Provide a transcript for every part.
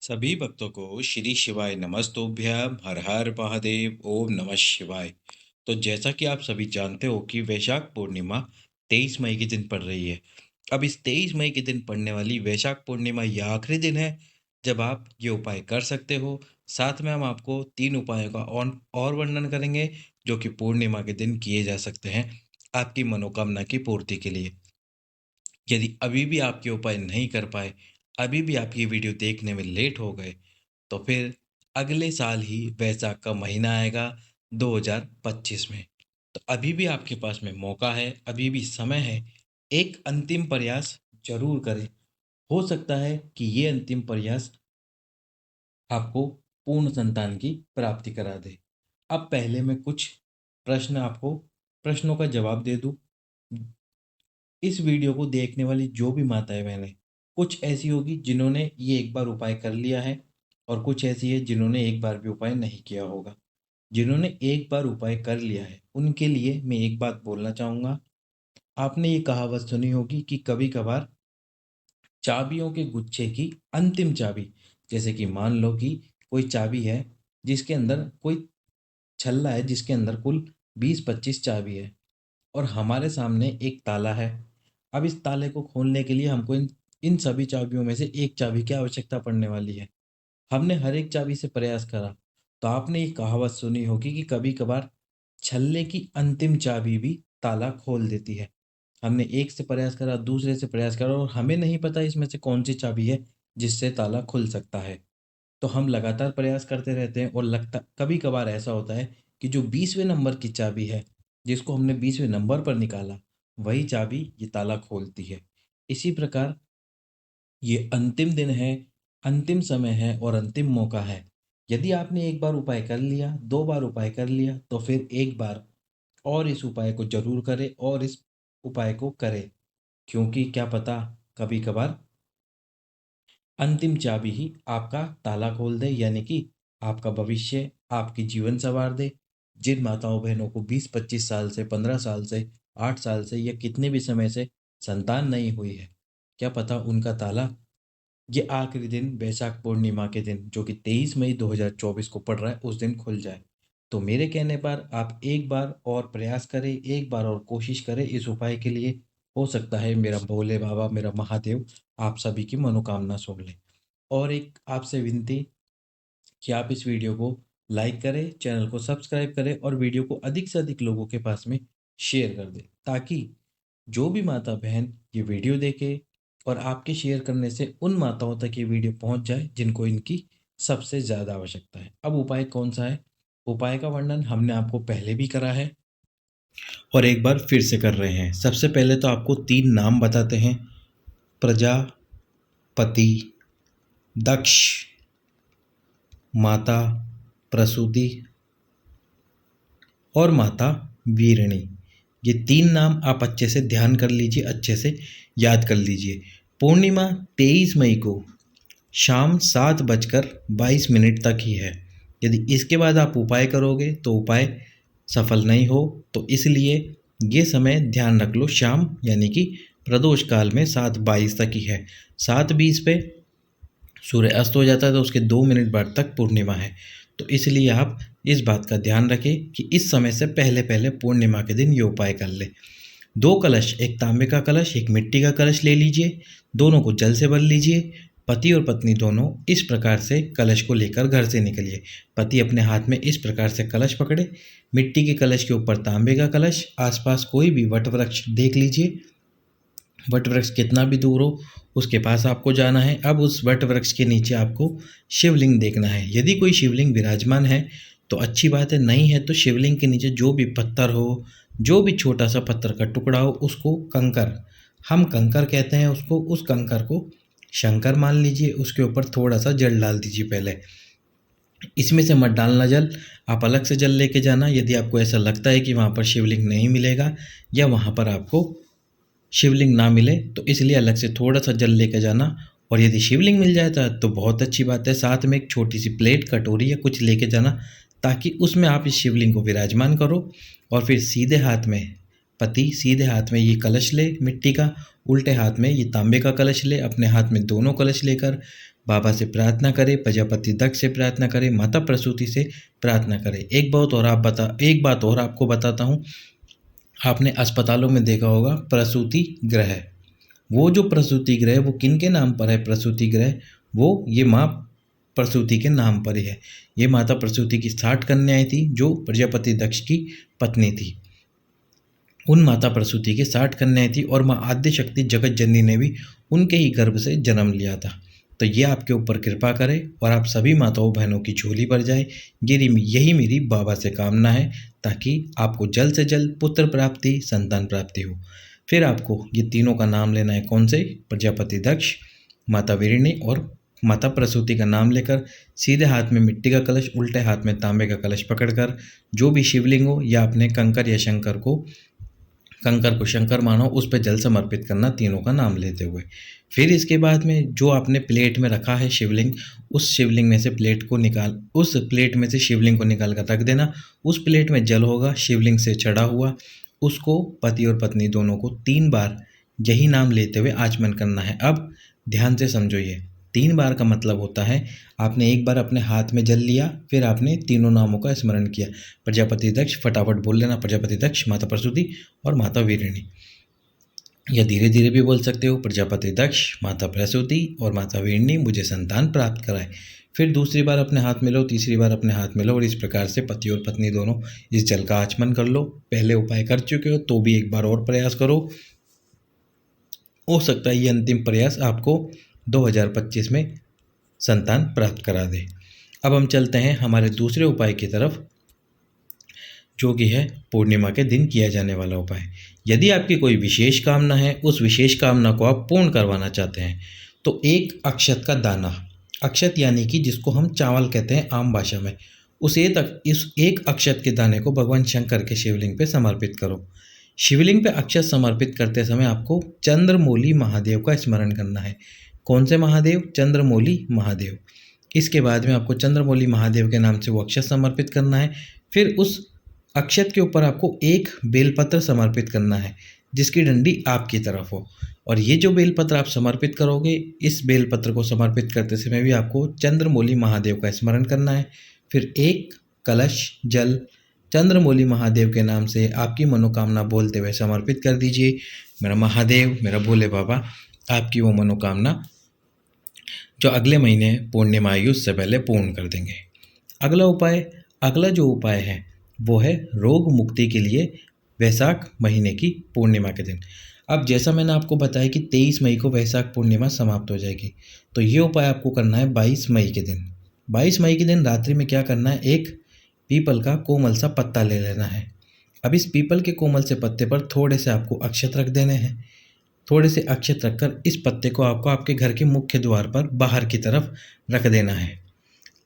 सभी भक्तों को श्री शिवाय नमस्तुभ्यं हर हर महादेव ओम नमः शिवाय। तो जैसा कि आप सभी जानते हो कि वैशाख पूर्णिमा 23 मई के दिन पड़ रही है। अब इस 23 मई के दिन पड़ने वाली वैशाख पूर्णिमा यह आखिरी दिन है जब आप ये उपाय कर सकते हो। साथ में हम आपको 3 उपायों का और वर्णन करेंगे जो कि पूर्णिमा के दिन किए जा सकते हैं आपकी मनोकामना की पूर्ति के लिए। यदि अभी भी आपके उपाय नहीं कर पाए, अभी भी आप ये वीडियो देखने में लेट हो गए, तो फिर अगले साल ही वैसाख का महीना आएगा 2025 में। तो अभी भी आपके पास में मौका है, अभी भी समय है। एक अंतिम प्रयास जरूर करें। हो सकता है कि ये अंतिम प्रयास आपको पूर्ण संतान की प्राप्ति करा दे। अब पहले मैं कुछ प्रश्नों का जवाब दे दूं। इस वीडियो को देखने वाली जो भी माताएं बहनें, कुछ ऐसी होगी जिन्होंने ये एक बार उपाय कर लिया है और कुछ ऐसी है जिन्होंने एक बार भी उपाय नहीं किया होगा। जिन्होंने एक बार उपाय कर लिया है उनके लिए मैं एक बात बोलना चाहूँगा। आपने ये कहावत सुनी होगी कि कभी कभार चाबियों के गुच्छे की अंतिम चाबी, जैसे कि मान लो कि कोई चाबी है जिसके अंदर कोई छल्ला है जिसके अंदर कुल 20-25 चाबी है और हमारे सामने एक ताला है। अब इस ताले को खोलने के लिए हमको इन इन सभी चाबियों में से एक चाबी की आवश्यकता पड़ने वाली है। हमने हर एक चाबी से प्रयास करा, तो आपने ये कहावत सुनी होगी कि कभी कभार छल्ले की अंतिम चाबी भी ताला खोल देती है। हमने एक से प्रयास करा, दूसरे से प्रयास करा और हमें नहीं पता इसमें से कौन सी चाबी है जिससे ताला खुल सकता है। तो हम लगातार प्रयास करते रहते हैं और लगता कभी कभार ऐसा होता है कि जो 20वें नंबर की चाबी है, जिसको हमने 20वें नंबर पर निकाला, वही चाबी ये ताला खोलती है। इसी प्रकार ये अंतिम दिन है, अंतिम समय है और अंतिम मौका है। यदि आपने एक बार उपाय कर लिया, 2 बार उपाय कर लिया, तो फिर एक बार और इस उपाय को ज़रूर करें और इस उपाय को करें। क्योंकि क्या पता कभी कभार अंतिम चाबी ही आपका ताला खोल दे, यानी कि आपका भविष्य, आपकी जीवन संवार दे। जिन माताओं बहनों को 20-25 साल से, 15 साल से, 8 साल से या कितने भी समय से संतान नहीं हुई है, क्या पता उनका ताला ये आखिरी दिन वैशाख पूर्णिमा के दिन जो कि 23 मई 2024 को पड़ रहा है उस दिन खुल जाए। तो मेरे कहने पर आप एक बार और प्रयास करें, एक बार और कोशिश करें इस उपाय के लिए। हो सकता है मेरा भोले बाबा, मेरा महादेव आप सभी की मनोकामना सुन लें। और एक आपसे विनती कि आप इस वीडियो को लाइक करें, चैनल को सब्सक्राइब करें और वीडियो को अधिक से अधिक लोगों के पास में शेयर कर दें, ताकि जो भी माता बहन ये वीडियो देखे और आपके शेयर करने से उन माताओं तक ये वीडियो पहुंच जाए जिनको इनकी सबसे ज़्यादा आवश्यकता है। अब उपाय कौन सा है? उपाय का वर्णन हमने आपको पहले भी करा है और एक बार फिर से कर रहे हैं। सबसे पहले तो आपको 3 नाम बताते हैं: प्रजापति, दक्ष, माता प्रसूति और माता वीरणी। ये 3 नाम आप अच्छे से ध्यान कर लीजिए, अच्छे से याद कर लीजिए। पूर्णिमा 23 मई को शाम 7:22 तक ही है। यदि इसके बाद आप उपाय करोगे तो उपाय सफल नहीं हो, तो इसलिए ये समय ध्यान रख लो, शाम यानी कि प्रदोष काल में 7:22 तक ही है। 7:20 पे सूर्य अस्त हो जाता है, तो उसके 2 मिनट बाद तक पूर्णिमा है। तो इसलिए आप इस बात का ध्यान रखें कि इस समय से पहले पहले पूर्णिमा के दिन ये उपाय कर ले। 2 कलश, एक तांबे का कलश, एक मिट्टी का कलश ले लीजिए। दोनों को जल से भर लीजिए। पति और पत्नी दोनों इस प्रकार से कलश को लेकर घर से निकलिए। पति अपने हाथ में इस प्रकार से कलश पकड़े, मिट्टी के कलश के ऊपर तांबे का कलश। आसपास कोई भी वट वृक्ष देख लीजिए, वट वृक्ष कितना भी दूर हो उसके पास आपको जाना है। अब उस वट वृक्ष के नीचे आपको शिवलिंग देखना है। यदि कोई शिवलिंग विराजमान है तो अच्छी बात है, नहीं है तो शिवलिंग के नीचे जो भी पत्थर हो, जो भी छोटा सा पत्थर का टुकड़ा हो, उसको कंकर, हम कंकर कहते हैं उसको, उस कंकर को शंकर मान लीजिए। उसके ऊपर थोड़ा सा जल डाल दीजिए। पहले इसमें से मत डालना जल, आप अलग से जल लेके जाना। यदि आपको ऐसा लगता है कि वहाँ पर शिवलिंग नहीं मिलेगा या वहाँ पर आपको शिवलिंग ना मिले, तो इसलिए अलग से थोड़ा सा जल लेके जाना। और यदि शिवलिंग मिल जाता है तो बहुत अच्छी बात है। साथ में एक छोटी सी प्लेट, कटोरी या कुछ लेके जाना, ताकि उसमें आप इस शिवलिंग को विराजमान करो। और फिर सीधे हाथ में, पति सीधे हाथ में ये कलश ले मिट्टी का, उल्टे हाथ में ये तांबे का कलश ले। अपने हाथ में दोनों कलश लेकर बाबा से प्रार्थना करें, प्रजापति दक्ष से प्रार्थना करें, माता प्रसूति से प्रार्थना करें। एक बात और आपको बताता हूँ। आपने अस्पतालों में देखा होगा प्रसूति गृह, वो जो प्रसूति गृह वो किन के नाम पर है? प्रसूति गृह वो ये माँ प्रसूति के नाम पर ही है। ये माता प्रसूति की 60 कन्याएं थी जो प्रजापति दक्ष की पत्नी थी। उन माता प्रसूति के 60 कन्याएं थी और माँ आद्य शक्ति जगत जननी ने भी उनके ही गर्भ से जन्म लिया था। तो ये आपके ऊपर कृपा करे और आप सभी माताओं बहनों की झोली भर जाए। यही मेरी बाबा से कामना है, ताकि आपको जल्द से जल्द पुत्र प्राप्ति, संतान प्राप्ति हो। फिर आपको ये तीनों का नाम लेना है। कौन से? प्रजापति दक्ष, माता वीरिणी और माता प्रसूति का नाम लेकर सीधे हाथ में मिट्टी का कलश, उल्टे हाथ में तांबे का कलश पकड़कर जो भी शिवलिंग हो या अपने कंकर या शंकर को शंकर मानो, उस पर जल समर्पित करना तीनों का नाम लेते हुए। फिर इसके बाद में जो आपने प्लेट में रखा है शिवलिंग, उस शिवलिंग में से उस प्लेट में से शिवलिंग को निकाल कर रख देना। उस प्लेट में जल होगा शिवलिंग से चढ़ा हुआ, उसको पति और पत्नी दोनों को 3 बार यही नाम लेते हुए आचमन करना है। अब ध्यान से समझो, ये 3 बार का मतलब होता है आपने एक बार अपने हाथ में जल लिया, फिर आपने तीनों नामों का स्मरण किया। प्रजापति दक्ष, फटाफट बोल लेना, प्रजापति दक्ष, माता प्रसूति और माता वीरिणी। या धीरे धीरे भी बोल सकते हो, प्रजापति दक्ष, माता प्रसूति और माता वीरिणी मुझे संतान प्राप्त कराए। फिर दूसरी बार अपने हाथ में लो, तीसरी बार अपने हाथ में लो और इस प्रकार से पति और पत्नी दोनों इस जल का आचमन कर लो। पहले उपाय कर चुके हो तो भी एक बार और प्रयास करो, हो सकता है ये अंतिम प्रयास आपको 2025 में संतान प्राप्त करा दे। अब हम चलते हैं हमारे दूसरे उपाय की तरफ, जो कि है पूर्णिमा के दिन किया जाने वाला उपाय। यदि आपकी कोई विशेष कामना है, उस विशेष कामना को आप पूर्ण करवाना चाहते हैं, तो एक अक्षत का दाना, अक्षत यानी कि जिसको हम चावल कहते हैं आम भाषा में, इस एक अक्षत के दाने को भगवान शंकर के शिवलिंग पे समर्पित करो। शिवलिंग पे अक्षत समर्पित करते समय आपको चंद्रमौली महादेव का स्मरण करना है। कौन से महादेव? चंद्रमौली महादेव। इसके बाद में आपको चंद्रमौली महादेव के नाम से वो अक्षत समर्पित करना है। फिर उस अक्षत के ऊपर आपको एक बेलपत्र समर्पित करना है जिसकी डंडी आपकी तरफ हो। और ये जो बेलपत्र आप समर्पित करोगे, इस बेलपत्र को समर्पित करते समय भी आपको चंद्रमौली महादेव का स्मरण करना है। फिर एक कलश जल चंद्रमौली महादेव के नाम से आपकी मनोकामना बोलते हुए समर्पित कर दीजिए। मेरा महादेव, मेरा भोले बाबा आपकी वो मनोकामना जो अगले महीने पूर्णिमा आयु से पहले पूर्ण कर देंगे। अगला जो उपाय है वो है रोग मुक्ति के लिए वैशाख महीने की पूर्णिमा के दिन। अब जैसा मैंने आपको बताया कि 23 मई को वैशाख पूर्णिमा समाप्त हो जाएगी, तो ये उपाय आपको करना है 22 मई के दिन। 22 मई के दिन रात्रि में क्या करना है, एक पीपल का कोमल सा पत्ता ले लेना है। अब इस पीपल के कोमल से पत्ते पर थोड़े से आपको अक्षत रख देने हैं। थोड़े से अक्षत रखकर इस पत्ते को आपको आपके घर के मुख्य द्वार पर बाहर की तरफ रख देना है।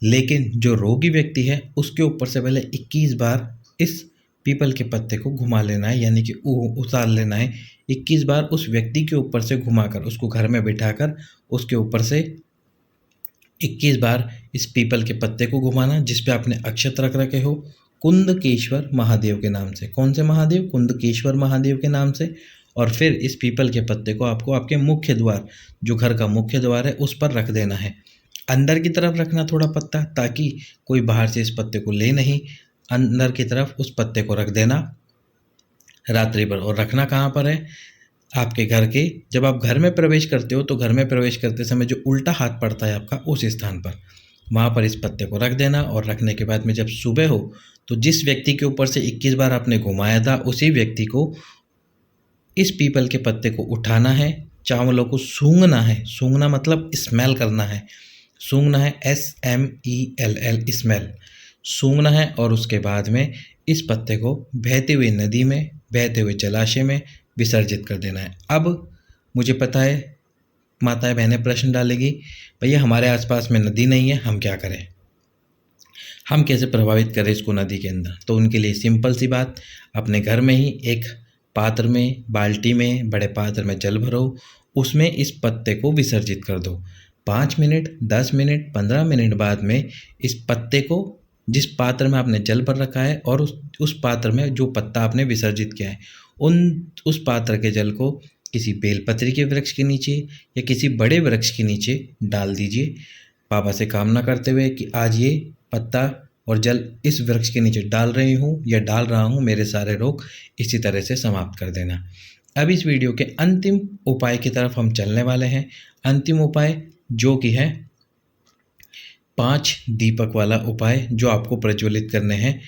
लेकिन जो रोगी व्यक्ति है उसके ऊपर से पहले 21 बार इस पीपल के पत्ते को घुमा लेना है, यानी कि उतार लेना है। 21 बार उस व्यक्ति के ऊपर से घुमाकर उसको घर में बिठाकर उसके ऊपर से 21 बार इस पीपल के पत्ते को घुमाना जिस पे आपने अक्षत रख रखे हो, कुंदकेश्वर महादेव के नाम से। कौन से महादेव? कुंदकेश्वर महादेव के नाम से। और फिर इस पीपल के पत्ते को आपको आपके मुख्य द्वार, जो घर का मुख्य द्वार है, उस पर रख देना है। अंदर की तरफ रखना थोड़ा पत्ता, ताकि कोई बाहर से इस पत्ते को ले नहीं। अंदर की तरफ उस पत्ते को रख देना रात्रि भर। और रखना कहाँ पर है? आपके घर के, जब आप घर में प्रवेश करते हो तो घर में प्रवेश करते समय जो उल्टा हाथ पड़ता है आपका, उस स्थान पर, वहाँ पर इस पत्ते को रख देना। और रखने के बाद में जब सुबह हो तो जिस व्यक्ति के ऊपर से 21 बार आपने घुमाया था, उसी व्यक्ति को इस पीपल के पत्ते को उठाना है, चावलों को सूंघना है। सूंघना मतलब स्मेल करना है। सूंघना है, SMELL, स्मेल सूंघना है। और उसके बाद में इस पत्ते को बहती हुई नदी में, बहते हुए जलाशय में विसर्जित कर देना है। अब मुझे पता है माताएं बहनें प्रश्न डालेगी, भैया हमारे आसपास में नदी नहीं है, हम क्या करें, हम कैसे प्रभावित करें इसको नदी के अंदर? तो उनके लिए सिंपल सी बात, अपने घर में ही एक पात्र में, बाल्टी में, बड़े पात्र में जल भरो, उसमें इस पत्ते को विसर्जित कर दो। 5 मिनट, 10 मिनट, 15 मिनट बाद में इस पत्ते को, जिस पात्र में आपने जल भर रखा है और उस पात्र में जो पत्ता आपने विसर्जित किया है, उस पात्र के जल को किसी बेलपत्री के वृक्ष के नीचे या किसी बड़े वृक्ष के नीचे डाल दीजिए, बाबा से कामना करते हुए कि आज ये पत्ता और जल इस वृक्ष के नीचे डाल रही हूँ या डाल रहा हूँ, मेरे सारे रोग इसी तरह से समाप्त कर देना। अब इस वीडियो के अंतिम उपाय की तरफ हम चलने वाले हैं। अंतिम उपाय जो कि है 5 दीपक वाला उपाय, जो आपको प्रज्वलित करने हैं।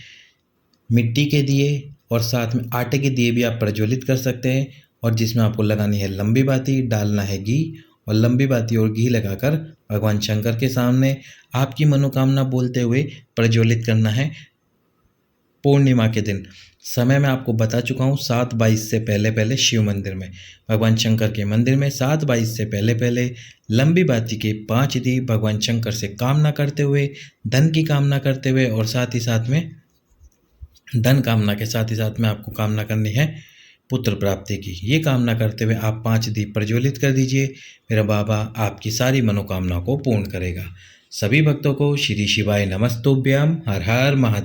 मिट्टी के दिए और साथ में आटे के दिए भी आप प्रज्वलित कर सकते हैं, और जिसमें आपको लगानी है लंबी बाती, डालना है घी, और लंबी बाती और घी लगाकर भगवान शंकर के सामने आपकी मनोकामना बोलते हुए प्रज्वलित करना है। पूर्णिमा के दिन समय मैं आपको बता चुका हूँ, 7:22 से पहले पहले शिव मंदिर में, भगवान शंकर के मंदिर में 7:22 से पहले पहले लंबी बाती के 5 दीप भगवान शंकर से कामना करते हुए, धन की कामना करते हुए, और साथ ही साथ में धन कामना के साथ ही साथ में आपको कामना करनी है पुत्र प्राप्ति की। ये कामना करते हुए आप 5 दीप प्रज्वलित कर दीजिए। मेरा बाबा आपकी सारी मनोकामना को पूर्ण करेगा। सभी भक्तों को श्री शिवाय नमस्तुभ्यम। हर हर महादेव।